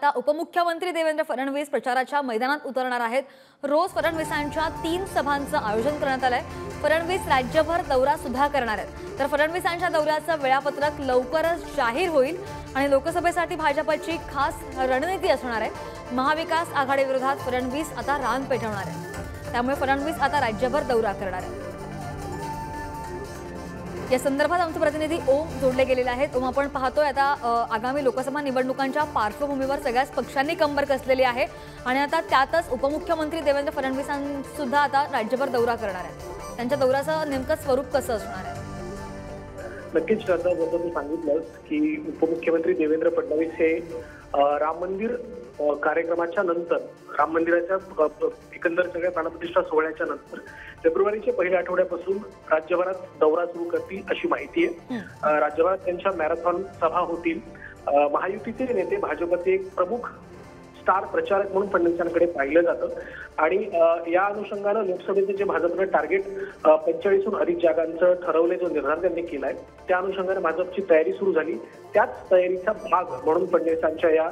आता उपमुख्यमंत्री देवेंद्र फडणवीस प्रचाराच्या मैदानात उतरणार आहेत। रोज फडणवीसांच्या 3 सभांचं आयोजन करण्यात आलंय। फडणवीस राज्यभर दौरा सुद्धा करणार आहेत। तर फडणवीसांच्या दौऱ्याचं वेळापत्रक लवकरच जाहीर होईल आणि लोकसभेसाठी भाजपची खास रणनीती असणार आहे। महाविकास आघाडीविरोधात फडणवीस आता रान पेटवणार आहेत, त्यामुळे फडणवीस आता राज्यभर दौरा करणार आहेत। या संदर्भात आमचे प्रतिनिधी ओम जोडले गेलेले आहेत। ओम, आपण पाहतोय आता आगामी लोकसभा निवडणुकांच्या पार्श्वभूमीवर सगळ्याच पक्षांनी कंबर कसलेली आहे आणि आता त्यातच उपमुख्यमंत्री देवेंद्र फडणवीसांसुद्धा आता राज्यभर दौरा करणार आहेत। त्यांच्या दौऱ्याचं नेमकं स्वरूप कसं असणार आहे? नक्कीच श्रद्धा, जसं तू सांगितलंस की उपमुख्यमंत्री देवेंद्र फडणवीस हे राम मंदिर कार्यक्रमाच्या नंतर, राम मंदिराच्या एकंदर सगळ्या प्राणप्रतिष्ठा सोहळ्याच्या नंतर फेब्रुवारीच्या पहिल्या आठवड्यापासून राज्यभरात दौरा सुरू करतील अशी माहिती आहे। राज्यभरात त्यांच्या मॅरेथॉन सभा होतील। महायुतीचे नेते, भाजपचे एक प्रमुख स्टार प्रचारक म्हणून फडणवीसांकडे पाहिलं जातं आणि या अनुषंगानं लोकसभेचं जे भाजपनं टार्गेट 45हून अधिक जागांचं ठरवले, जो निर्धार त्यांनी केलाय, त्या अनुषंगाने भाजपची तयारी सुरू झाली। त्याच तयारीचा भाग म्हणून फडणवीसांच्या या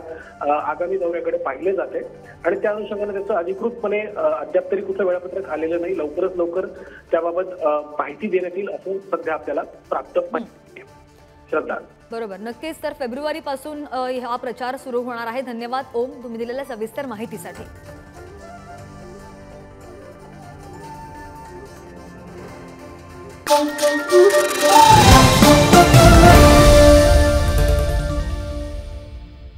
आगामी दौऱ्याकडे पाहिले जाते आणि त्या अनुषंगाने त्याचं अधिकृतपणे अद्याप तरी कुठलं वेळापत्रक आलेलं नाही। लवकरच लवकर त्याबाबत माहिती देण्यात येईल असं सध्या आपल्याला प्राप्त माहिती आहे। श्रद्धा, बरोबर, नक्कीच। तर फेब्रुवारीपासून हा प्रचार सुरू होणार आहे। धन्यवाद ओम, तुम्ही दिलेल्या सविस्तर माहितीसाठी। Thank you.